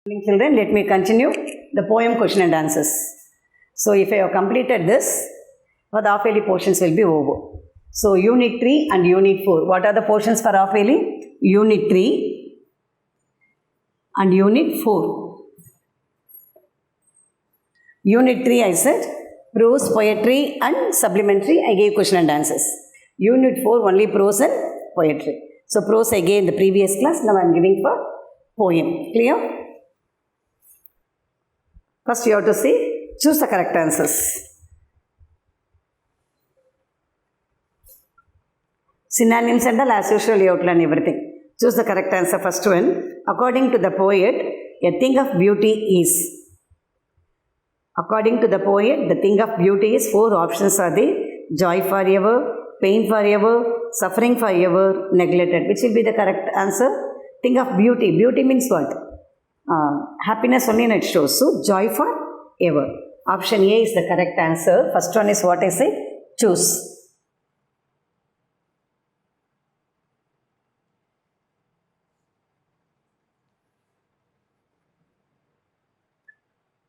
Children, let me continue the poem question and answers. So, if I have completed this, the half-yearly portions will be over. So, Unit 3 and Unit 4. What are the portions for half-yearly? Unit 3 and Unit 4. Unit 3, I said, prose, poetry and supplementary, I gave question and answers. Unit 4, only prose and poetry. So, prose I gave in the previous class, now I am giving for poem. Clear? First, you have to see, choose the correct answers. Synonyms and all, as usual, you outline everything. Choose the correct answer. First one, according to the poet, a thing of beauty is. According to the poet, the thing of beauty is, four options are there: joy forever, pain forever, suffering forever, neglected. Which will be the correct answer? Thing of beauty. Beauty means what? Happiness only it shows. So, joy for ever. Option A is the correct answer. First one is what I say? Choose.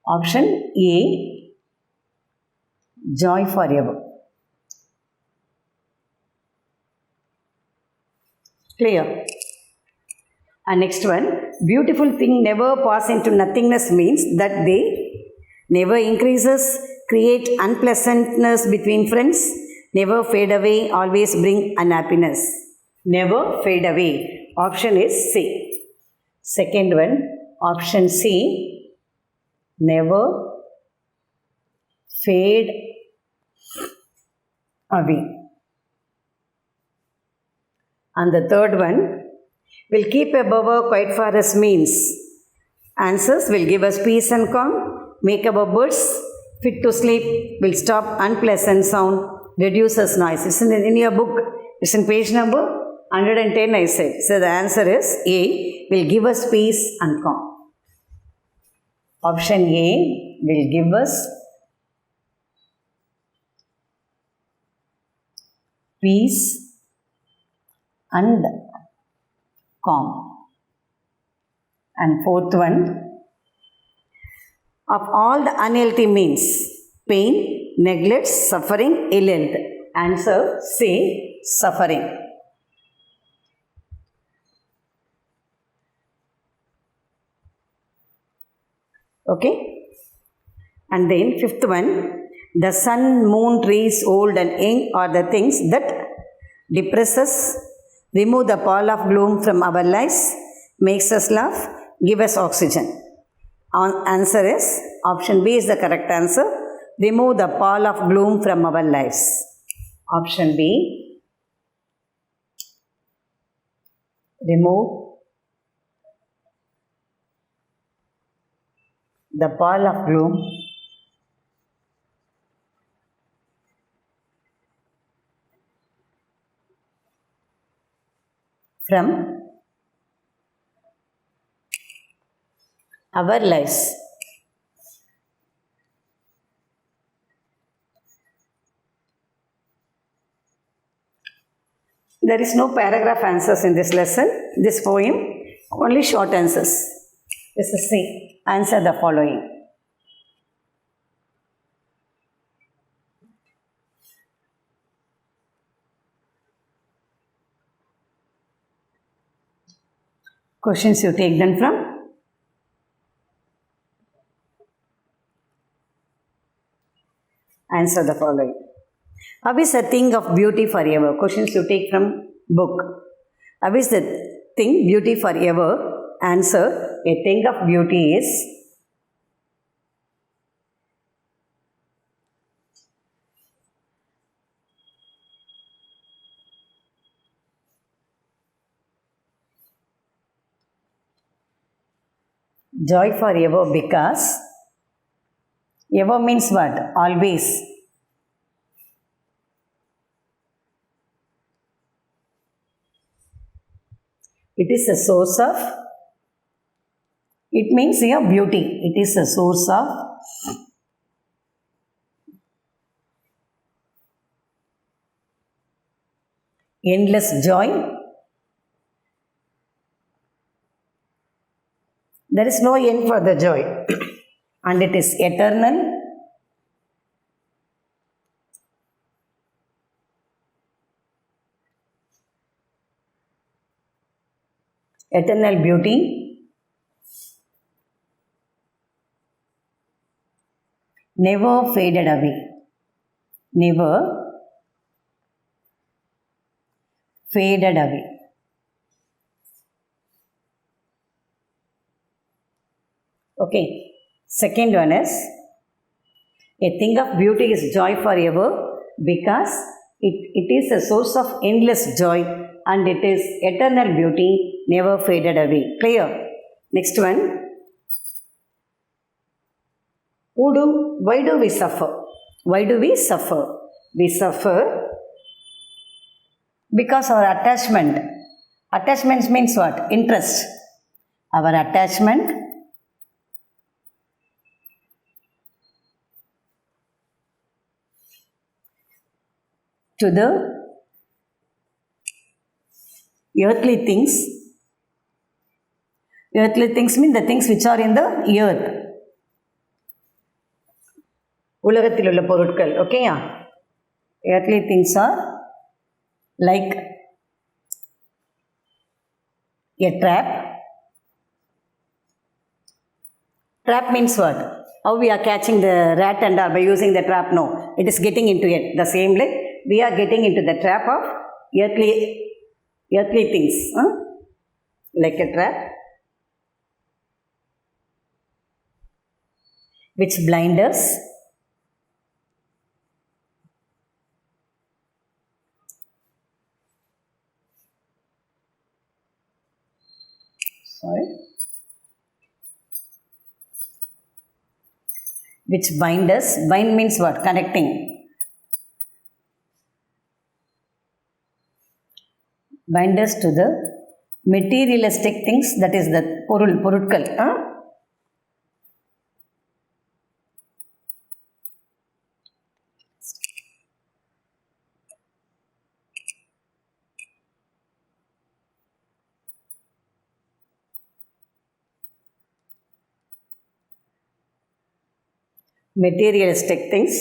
Option A, joy forever. Clear? And next one, beautiful thing never pass into nothingness means that they never increases, create unpleasantness between friends, never fade away, always bring unhappiness. Never fade away. Option is C. Second one, option C, never fade away. And the third one, will keep above our quiet forest means. Answers will give us peace and calm, make our birds fit to sleep, will stop unpleasant sound, reduces noise. It's in your book. It's in page number 110 I said. So the answer is A, will give us peace and calm. Option A will give us peace and calm. And fourth one, of all the unhealthy means, pain, neglect, suffering, ill health. Answer C, suffering. Okay? And then fifth one, the sun, moon, trees, old and young are the things that depress us, remove the pall of gloom from our lives, makes us laugh, give us oxygen. Answer is option B is the correct answer. Remove the pall of gloom from our lives. Option B. Remove the pall of gloom from our lives. There is no paragraph answers in this lesson, this poem, only short answers. This is C. Answer the following. Questions you take them from answer the following. How is a thing of beauty forever? Questions you take from book. How is the thing beauty forever? Answer, a thing of beauty is joy forever because ever means what? Always. It is a source of, it means your beauty. It is a source of endless joy There is no end for the joy and it is eternal. Eternal beauty. Never faded away. Never faded away. Okay. Second one is, a thing of beauty is joy forever because it is a source of endless joy and it is eternal beauty, never faded away. Clear? Next one. Why do we suffer? Why do we suffer? We suffer because our attachment. Attachment means what? Interest. Our attachment to the earthly things. Earthly things mean the things which are in the earth. உலகத்தில் உள்ள பொருட்கள். ஓகேயா? Earthly things are like a trap. Trap means what? How we are catching the rat and all by using the trap? No, it is getting into it. The same way we are getting into the trap of earthly things, like a trap which blind us. Which bind us. Bind means what? Connecting. Bind us to the materialistic things, that is the பொருட்கள். Materialistic things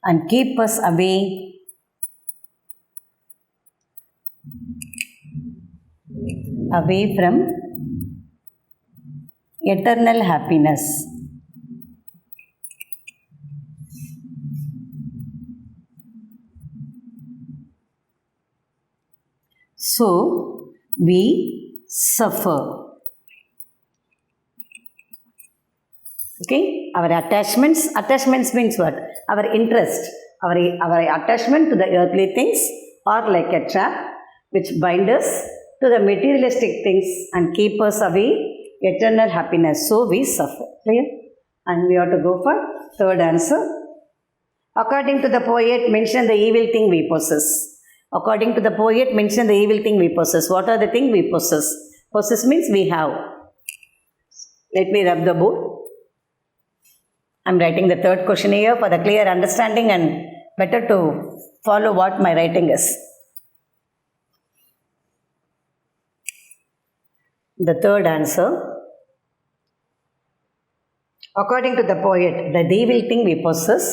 and keep us away from eternal happiness. So we suffer. Okay, our attachments means what? Our interest, our attachment to the earthly things are like a trap which bind us to the materialistic things and keep us away eternal happiness. So we suffer. Clear? And we have to go for third answer. According to the poet, mention the evil thing we possess. According to the poet, mention the evil thing we possess. What are the things we possess? Possess means we have. Let me rub the board. I am writing the third question here for the clear understanding and better to follow what my writing is. The third answer. According to the poet, the evil thing we possess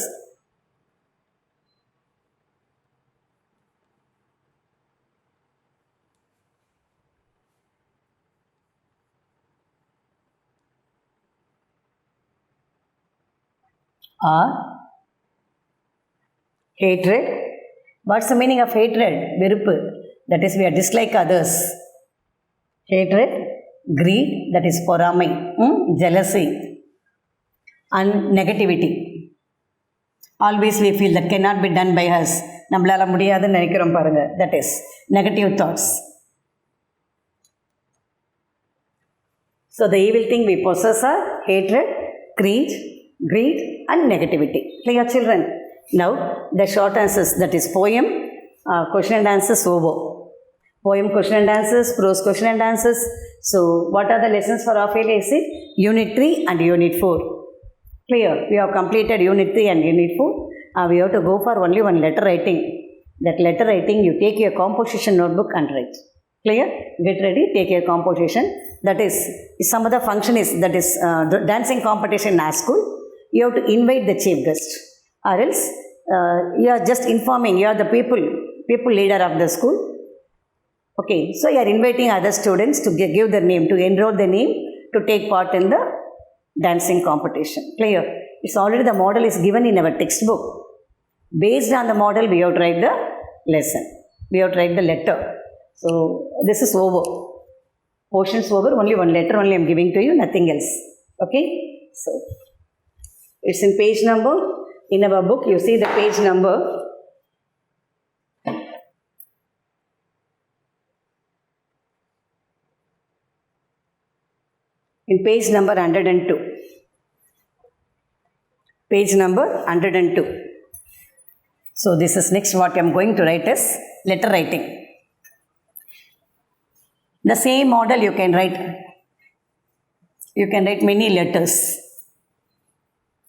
are hatred. What's the meaning of hatred? வெறுப்பு. That is, we are dislike others. Hatred, greed, that is பொறாமை, jealousy, and negativity. Always we feel that cannot be done by us. நம்மளால முடியாதுன்னு நினைக்கிறோம் பாருங்க. That is negative thoughts. So the evil thing we possess are hatred, greed, and negativity. Clear, children? Now the short answers, that is poem, question and answers over. Poem question and answers, prose question and answers. So what are the lessons for half yearly essay? Unit 3 and Unit 4. Clear? We have completed Unit 3 and Unit 4 We have to go for only one letter writing. That letter writing, you take your composition notebook and write. Clear? Get ready, take your composition. That is, some other function is, that is dancing competition in our school. You have to invite the chief guest. Or else, you are just informing, you are the people leader of the school. Okay, so you are inviting other students to give their name, to enroll their name, to take part in the dancing competition. Clear? It's already, the model is given in our textbook. Based on the model, we have to write the lesson. We have to write the letter. So, this is over. Portion's over. Only one letter only I am giving to you, nothing else. Okay? So, it's in page number. In our book, you see the page number. In page number 102. Page number 102. So, this is next what I am going to write is letter writing. The same model you can write. You can write many letters.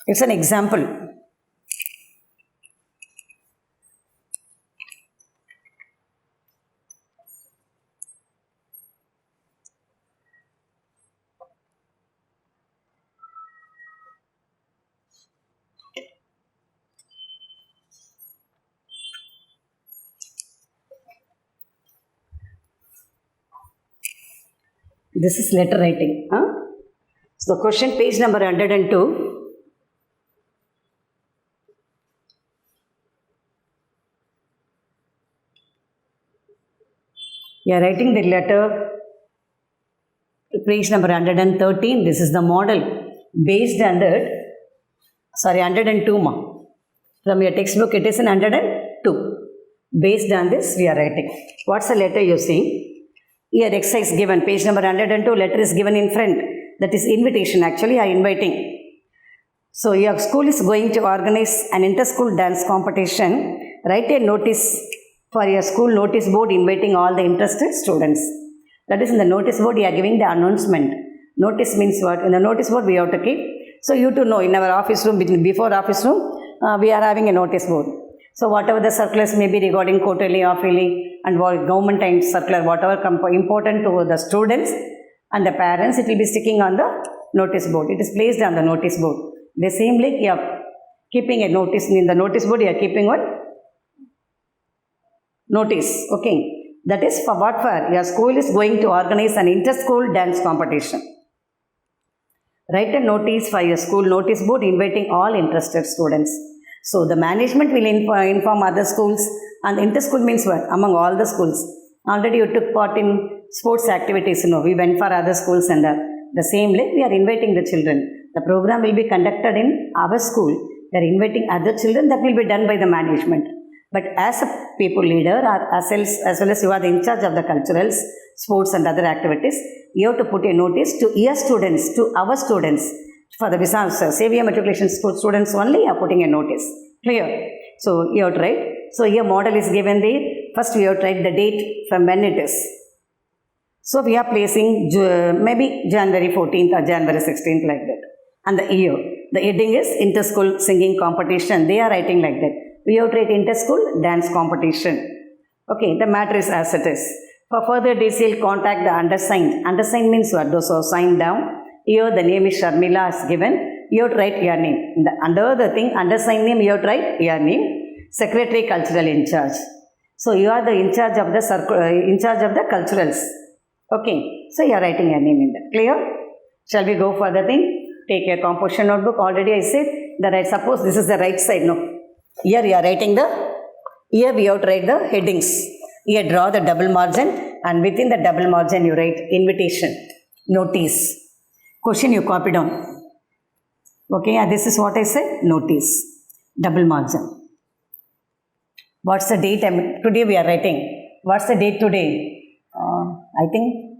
It's an example. This is letter writing. So, the question, page number 102. You are writing the letter, page number 113. This is the model based on that. Sorry, 102 ma. From your textbook, it is in 102. Based on this, we are writing. What's the letter you see? Here, exercise given, page number 102, letter is given in front. That is invitation, actually, you are inviting. So, your school is going to organize an inter-school dance competition. Write a notice for your school notice board inviting all the interested students. That is, in the notice board, you are giving the announcement. Notice means what? In the notice board, we have to keep. So, you to know, in our office room, before office room, we are having a notice board. So, whatever the circulars may be regarding quarterly, half-yearly, and government time circular, whatever important to the students and the parents, it will be sticking on the notice board. It is placed on the notice board. The same like you are keeping a notice, in the notice board you are keeping one notice. Okay. That is for what? For your school is going to organize an inter-school dance competition. Write a notice for your school notice board inviting all interested students. So, the management will inform other schools, and inter-school means what? Among all the schools. Already you took part in sports activities, we went for other schools and the same way we are inviting the children. The program will be conducted in our school. We are inviting other children, that will be done by the management. But as a people leader, or as well as you are in charge of the culturals, sports and other activities, you have to put a notice to your students, to our students. For the Xavier matriculation students only, you are putting a notice. Clear? So, you have to write. So, here model is given there. First, we have to write the date from when it is. So, we are placing maybe January 14th or January 16th like that. And the year. The heading is inter-school singing competition. They are writing like that. We have to write inter-school dance competition. Okay, the matter is as it is. For further detail, contact the undersigned. Undersigned means what? Those who are signed down. Here the name is Sharmila is given. You have to write your name. Under the thing, undersigned name, you have to write your name. Secretary Cultural in charge. So, you are the in charge of the culturals. Okay. So, you are writing your name in that. Clear? Shall we go for the thing? Take your composition notebook. Already I said the right. Suppose this is the right side. No. Here you are writing here we have to write the headings. Here draw the double margin, and within the double margin you write invitation, notice. Question you copy down. Okay, this is what I said, notice, double margin. What's the date? Today we are writing. What's the date today? I think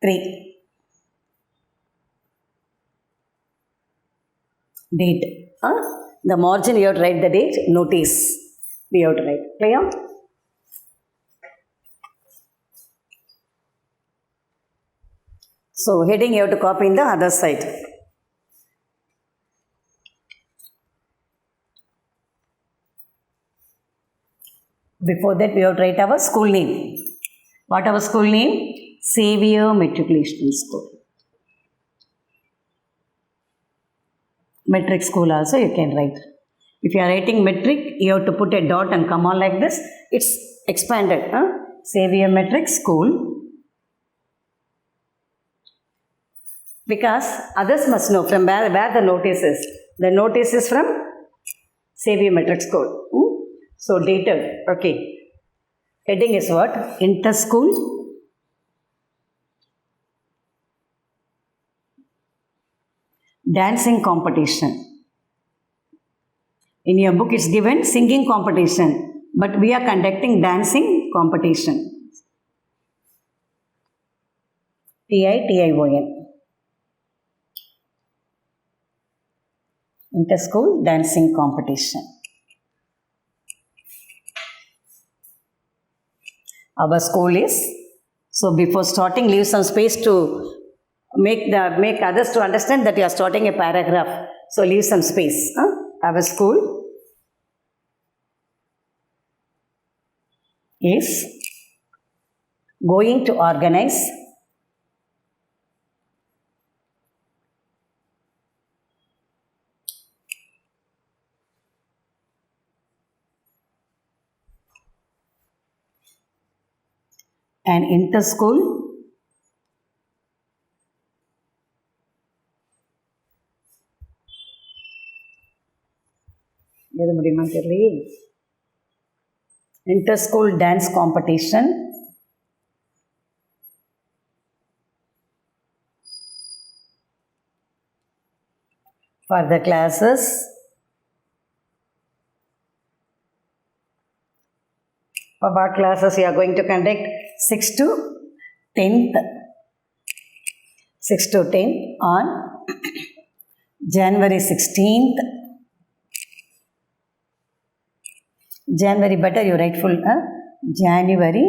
3. Date. The margin you have to write the date, notice. We have to write. Clear? So, heading you have to copy in the other side. Before that, we have to write our school name. What our school name? Xavier Matriculation School. Metric school also you can write. If you are writing metric, you have to put a dot and comma like this. It's expanded. Xavier Metric School. Because others must know from where the notice is. The notice is from Xavier Metric School. So dated. Okay. Heading is what? Inter-school dancing competition. In your book it's given singing competition, but we are conducting dancing competition. TITION. Inter-school dancing competition. Our school is, so before starting, leave some space to make others to understand that you are starting a paragraph. So leave some space. Our school is going to organize an inter-school inter-school dance competition for the classes for what classes you are going to conduct? 6th to 10th. 6th to 10th on January 16th. January, better you write full. January.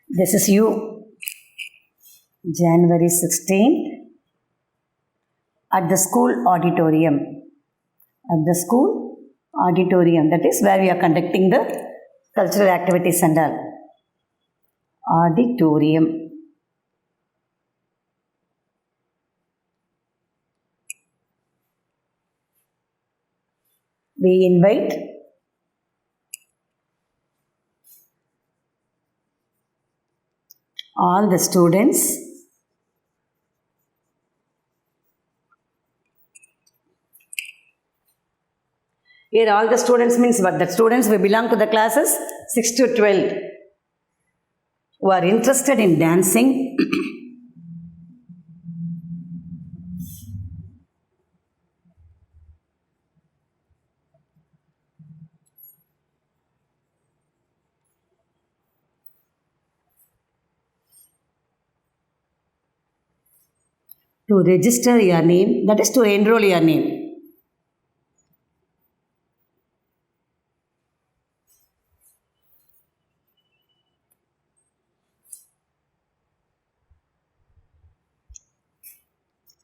This is you. January 16th at the school auditorium. At the school auditorium. That is where we are conducting the cultural activities and all. Auditorium. We invite all the students here. All the students means what? The students will belong to the classes 6 to 12 who are interested in dancing to register your name, that is to enroll your name.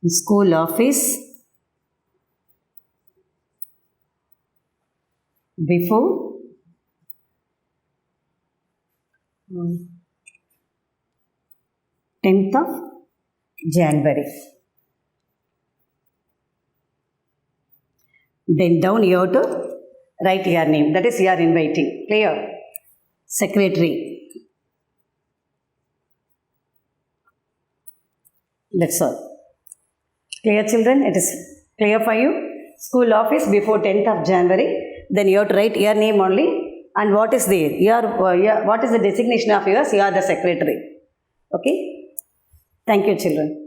School office before 10th of January. Then down you have to write your name. That is you are inviting. Clear? Secretary. That's all. Clear, children? It is clear for you? School office before 10th of January. Then you have to write your name only. And what is there? What is the designation of yours? You are the secretary. Okay? Thank you, children.